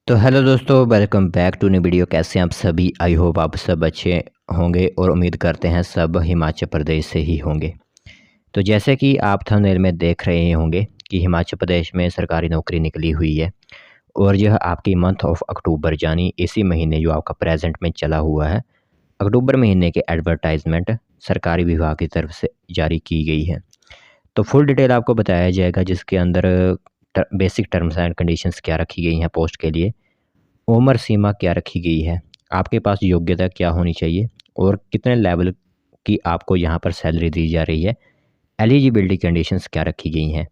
तो हेलो दोस्तों, welcome back to new video. कैसे हैं आप सभी? आई होप आप सब अच्छे होंगे और उम्मीद करते हैं सब हिमाचल प्रदेश से ही होंगे। तो जैसे कि आप थंबनेल में देख रहे होंगे कि हिमाचल प्रदेश में सरकारी नौकरी निकली हुई है और यह आपकी मंथ ऑफ अक्टूबर यानी इसी महीने जो आपका प्रेजेंट में चला हुआ है, अक्टूबर महीने के एडवर्टाइजमेंट सरकारी विभाग की तरफ से जारी की गई है। तो फुल डिटेल आपको बताया जाएगा जिसके अंदर बेसिक टर्म्स एंड कंडीशंस क्या रखी गई हैं पोस्ट के लिए, उम्र सीमा क्या रखी गई है, आपके पास योग्यता क्या होनी चाहिए और कितने लेवल की आपको यहाँ पर सैलरी दी जा रही है, एलिजिबिलिटी कंडीशंस क्या रखी गई हैं,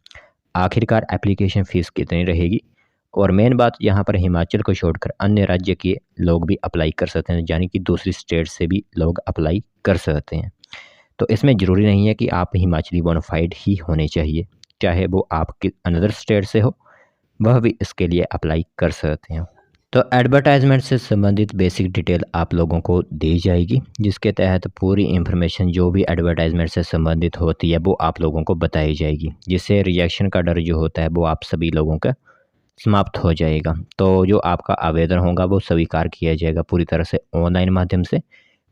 आखिरकार एप्लीकेशन फ़ीस कितनी रहेगी और मेन बात यहाँ पर हिमाचल को छोड़कर अन्य राज्य के लोग भी अप्लाई कर सकते हैं, यानी कि दूसरी स्टेट से भी लोग अप्लाई कर सकते हैं। तो इसमें ज़रूरी नहीं है कि आप हिमाचली बोनाफाइड ही होने चाहिए, चाहे वो आपके अनदर स्टेट से हो, वह भी इसके लिए अप्लाई कर सकते हैं। तो एडवर्टाइजमेंट से संबंधित बेसिक डिटेल आप लोगों को दी जाएगी, जिसके तहत पूरी इन्फॉर्मेशन जो भी एडवर्टाइजमेंट से संबंधित होती है वो आप लोगों को बताई जाएगी, जिससे रिजेक्शन का डर जो होता है वो आप सभी लोगों का समाप्त हो जाएगा। तो जो आपका आवेदन होगा वो स्वीकार किया जाएगा पूरी तरह से ऑनलाइन माध्यम से।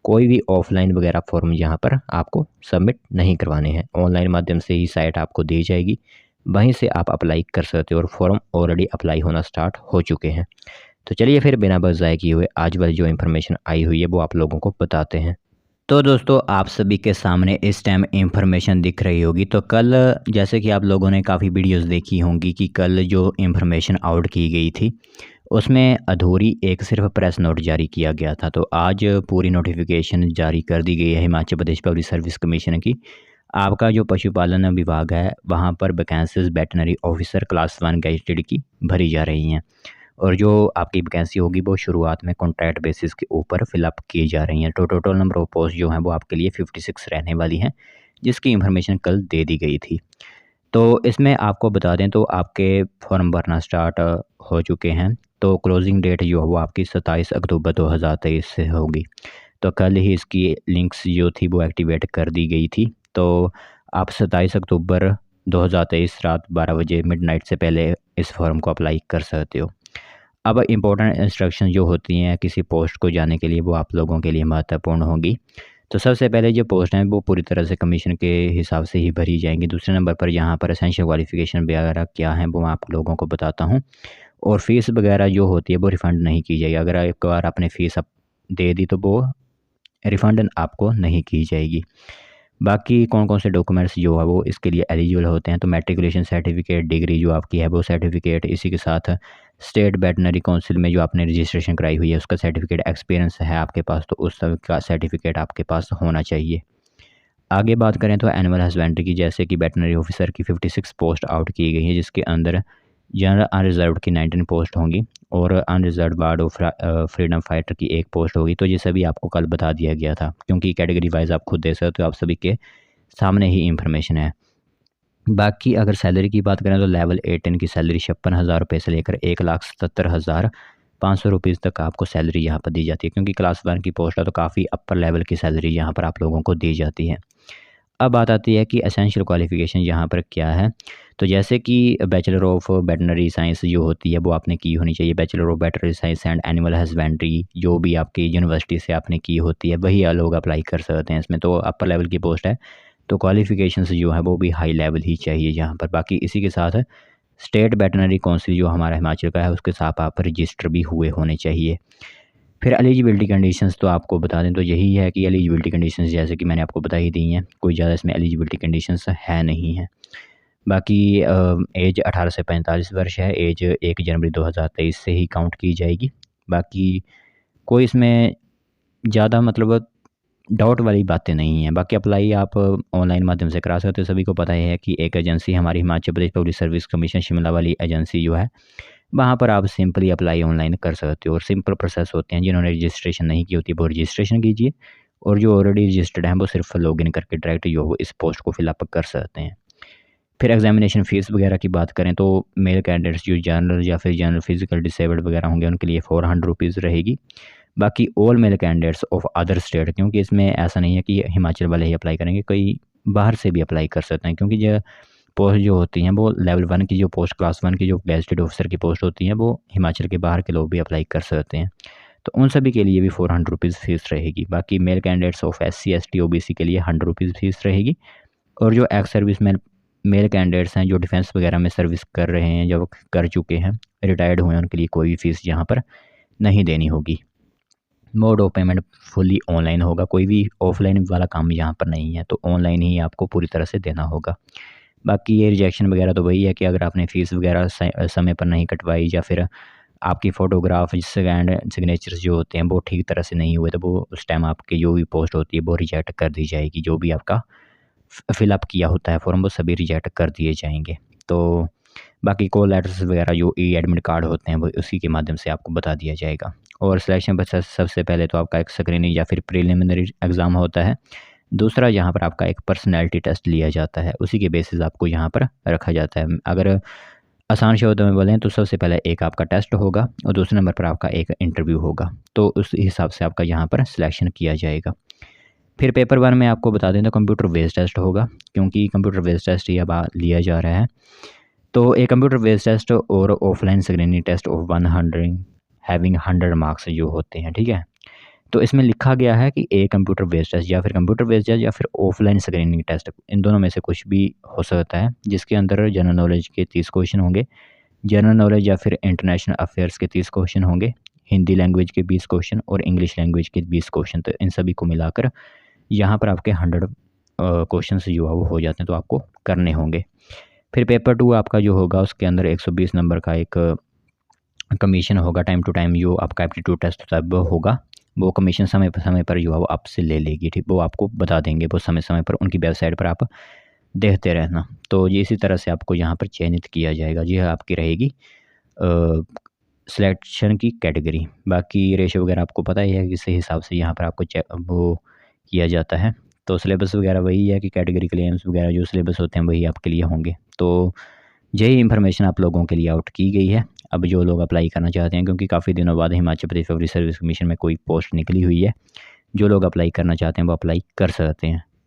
कोई भी ऑफलाइन वगैरह फॉर्म यहाँ पर आपको सबमिट नहीं करवाने हैं, ऑनलाइन माध्यम से ही साइट आपको दी जाएगी, वहीं से आप अप्लाई कर सकते हो और फॉर्म ऑलरेडी अप्लाई होना स्टार्ट हो चुके हैं। तो चलिए फिर बिना वक़्त ज़ाय किए हुए आज वाली जो इन्फॉर्मेशन आई हुई है वो आप लोगों को बताते हैं। तो दोस्तों, आप सभी के सामने इस टाइम इन्फॉर्मेशन दिख रही होगी। तो कल जैसे कि आप लोगों ने काफ़ी वीडियोस देखी होंगी कि कल जो इन्फॉर्मेशन आउट की गई थी उसमें अधूरी एक सिर्फ प्रेस नोट जारी किया गया था। तो आज पूरी नोटिफिकेशन जारी कर दी गई है Himachal Pradesh public service commission की। आपका जो पशुपालन विभाग है वहाँ पर vacancies veterinary officer class 1 gazetted की भरी जा रही हैं और जो आपकी वैकेंसी होगी वो शुरुआत में कॉन्ट्रैक्ट बेसिस के ऊपर फिलअप की जा रही हैं। तो टोटल नंबर ऑफ पोस्ट जो हैं वो आपके लिए 56 रहने वाली हैं, जिसकी इन्फॉर्मेशन कल दे दी गई थी। तो इसमें आपको बता दें तो आपके फॉर्म भरना स्टार्ट हो चुके हैं। तो क्लोजिंग डेट जो है वो आपकी 27 अक्टूबर 2023 से होगी। तो कल ही इसकी लिंक्स जो थी वो एक्टिवेट कर दी गई थी। तो आप 27 अक्टूबर 2023 रात 12 बजे मिडनाइट से पहले इस फॉर्म को अप्लाई कर सकते हो। अब इम्पोर्टेंट इंस्ट्रक्शन जो होती हैं किसी पोस्ट को जाने के लिए वो आप लोगों के लिए महत्वपूर्ण होगी। तो सबसे पहले जो पोस्ट हैं वो पूरी तरह से कमीशन के हिसाब से ही भरी जाएंगी। दूसरे नंबर पर यहाँ पर एसेंशियल क्वालिफ़िकेशन वगैरह क्या है वो मैं आप लोगों को बताता हूँ। और फ़ीस वगैरह जो होती है वो रिफ़ंड नहीं की जाएगी। अगर एक बार आपने फ़ीस अब दे दी तो वो रिफ़ंड आपको नहीं की जाएगी। बाकी कौन कौन से डॉक्यूमेंट्स जो है वो इसके लिए एलिजिबल होते हैं, तो मैट्रिकुलेशन सर्टिफिकेट, डिग्री जो आपकी है वो सर्टिफिकेट, इसी के साथ स्टेट वेटनरी काउंसिल में जो आपने रजिस्ट्रेशन कराई हुई है उसका सर्टिफिकेट, एक्सपीरियंस है आपके पास तो उस सब का सर्टिफिकेट आपके पास होना चाहिए। आगे बात करें तो एनिमल हस्बेंड्री की, जैसे कि वेटनरी ऑफिसर की 56 पोस्ट आउट की गई है, जिसके अंदर जनरल अनरिजर्व्ड की 19 पोस्ट होंगी और unreserved ward of freedom fighter की एक पोस्ट होगी। तो ये सभी आपको कल बता दिया गया था, क्योंकि कैटेगरी वाइज आप खुद दे सकते हो, आप सभी के सामने ही इंफॉर्मेशन है। बाकी अगर सैलरी की बात करें तो लेवल 18 की सैलरी 56,000 रुपये से लेकर 1,77,500 रुपीज़ तक आपको सैलरी यहाँ पर दी जाती है, क्योंकि क्लास 1 की पोस्ट है तो काफ़ी अपर लेवल की सैलरी यहाँ पर आप लोगों को दी जाती है। अब बात आती है कि एसेंशियल क्वालिफ़िकेशन यहाँ पर क्या है। तो जैसे कि बैचलर ऑफ वेटनरी साइंस जो होती है वो आपने की होनी चाहिए। Bachelor of veterinary science and animal husbandry जो भी आपकी यूनिवर्सिटी से आपने की होती है वही लोग अप्लाई कर सकते हैं इसमें। तो अपर लेवल की पोस्ट है तो क्वालिफ़िकेशंस जो है वो भी हाई लेवल ही चाहिए यहाँ पर। बाकी इसी के साथ स्टेट वेटनरी काउंसिल जो हमारा हिमाचल का है उसके साथ आप रजिस्टर भी हुए होने चाहिए। फिर एलिजिबिलिटी कंडीशंस तो आपको बता दें तो यही है कि एलिजिबिलिटी कंडीशंस जैसे कि मैंने आपको बता ही दी हैं, कोई ज़्यादा इसमें एलिजिबिलिटी कंडीशंस है नहीं है। बाकी एज 18 से 45 वर्ष है, एज 1 जनवरी 2023 से ही काउंट की जाएगी। बाकी कोई इसमें ज़्यादा मतलब डाउट वाली बातें नहीं हैं। बाकी अप्लाई आप ऑनलाइन माध्यम से करा सकते हो। सभी को पता ही है कि एक एजेंसी हमारी Himachal Pradesh public service commission Shimla वाली एजेंसी जो है वहाँ पर आप सिंपली अप्लाई ऑनलाइन कर सकते हो और सिंपल प्रोसेस होते हैं। जिन्होंने रजिस्ट्रेशन नहीं की होती वो रजिस्ट्रेशन कीजिए और जो ऑलरेडी रजिस्टर्ड हैं वो सिर्फ लॉगिन करके डायरेक्ट जो हो इस पोस्ट को फिलअप कर सकते हैं। फिर एग्जामिनेशन फ़ीस वगैरह की बात करें तो मेल कैंडिडेट्स जो जनरल या फिर जनरल फिजिकल डिसेबल्ड वगैरह होंगे उनके लिए 400 रुपीज़ रहेगी। बाकी all male candidates of other state, क्योंकि इसमें ऐसा नहीं है कि हिमाचल वाले ही अप्लाई करेंगे, कई बाहर से भी अप्लाई कर सकते हैं, क्योंकि जो पोस्ट जो होती हैं वो लेवल 1 की जो पोस्ट, क्लास 1 की जो गैजेटेड ऑफिसर की पोस्ट होती हैं, वो हिमाचल के बाहर के लोग भी अप्लाई कर सकते हैं। तो उन सभी के लिए भी 400 रुपीज़ फ़ीस रहेगी। बाकी male candidates of SC ST OBC के लिए 100 रुपीज़ फ़ीस रहेगी। और जो ex service man male candidates हैं, जो डिफेंस वगैरह में सर्विस कर रहे हैं, जो कर चुके हैं, रिटायर्ड हुए हैं, उनके लिए कोई फ़ीस यहाँ पर नहीं देनी होगी। Mode of payment fully online होगा, कोई भी ऑफलाइन वाला काम यहाँ पर नहीं है, तो ऑनलाइन ही आपको पूरी तरह से देना होगा। बाकी ये रिजेक्शन वगैरह तो वही है कि अगर आपने फ़ीस वगैरह समय पर नहीं कटवाई, या फिर आपकी फ़ोटोग्राफ एंड सिग्नेचर्स जो होते हैं वो ठीक तरह से नहीं हुए, तो वो उस टाइम आपकी जो भी पोस्ट होती है वो रिजेक्ट कर दी जाएगी। जो भी आपका फ़िलअप किया होता है फॉर्म, वो सभी रिजेक्ट कर दिए जाएंगे। तो बाकी कॉल लेटर्स वगैरह जो एडमिट कार्ड होते हैं वो उसी के माध्यम से आपको बता दिया जाएगा। और सिलेक्शन प्रोसेस, सबसे पहले तो आपका एक स्क्रीनिंग या फिर प्रिलिमिनरी एग्ज़ाम होता है। दूसरा यहाँ पर आपका एक पर्सनैलिटी टेस्ट लिया जाता है, उसी के बेसिस आपको यहाँ पर रखा जाता है। अगर आसान शब्दों में बोलें तो सबसे पहले एक आपका टेस्ट होगा और दूसरे नंबर पर आपका एक इंटरव्यू होगा। तो उस हिसाब से आपका यहाँ पर सिलेक्शन किया जाएगा। फिर पेपर 1 में आपको बता दें तो कंप्यूटर बेस्ड टेस्ट होगा, क्योंकि कंप्यूटर बेस्ड टेस्ट ही अब लिया जा रहा है। तो एक कंप्यूटर बेस्ड टेस्ट और offline screening test of 100 having 100 marks जो होते हैं, ठीक है। तो इसमें लिखा गया है कि एक कंप्यूटर बेस्ड टेस्ट या फिर कंप्यूटर बेस्ड टेस्ट या फिर ऑफलाइन स्क्रीनिंग टेस्ट, इन दोनों में से कुछ भी हो सकता है, जिसके अंदर जनरल नॉलेज के 30 क्वेश्चन होंगे, जनरल नॉलेज या फिर इंटरनेशनल अफेयर्स के 30 क्वेश्चन होंगे, हिंदी लैंग्वेज के 20 क्वेश्चन और इंग्लिश लैंग्वेज के 20 क्वेश्चन। तो इन सभी को मिलाकर यहाँ पर आपके 100 क्वेश्चन जो है वो हो जाते हैं, तो आपको करने होंगे। फिर पेपर 2 आपका जो होगा उसके अंदर 120 नंबर का एक कमीशन होगा, टाइम टू टाइम जो आपका एप्टीट्यूड टेस्ट तब होगा, वो कमीशन समय पर जो है वो आपसे ले लेगी, ठीक। वो आपको बता देंगे, वो समय समय पर उनकी वेबसाइट पर आप देखते रहना। तो ये इसी तरह से आपको यहाँ पर चयनित किया जाएगा। ये आपकी रहेगी सिलेक्शन की कैटेगरी। बाकी रेशो वगैरह आपको पता ही है, किस हिसाब से यहाँ पर आपको वो किया जाता है। तो सिलेबस वगैरह वही है कि कैटेगरी क्लेम्स वगैरह जो सिलेबस होते हैं वही आपके लिए होंगे। तो यही इन्फॉर्मेशन आप लोगों के लिए आउट की गई है। अब जो लोग अप्लाई करना चाहते हैं, क्योंकि काफ़ी दिनों बाद Himachal Pradesh public service commission में कोई पोस्ट निकली हुई है, जो लोग अप्लाई करना चाहते हैं वो अप्लाई कर सकते हैं।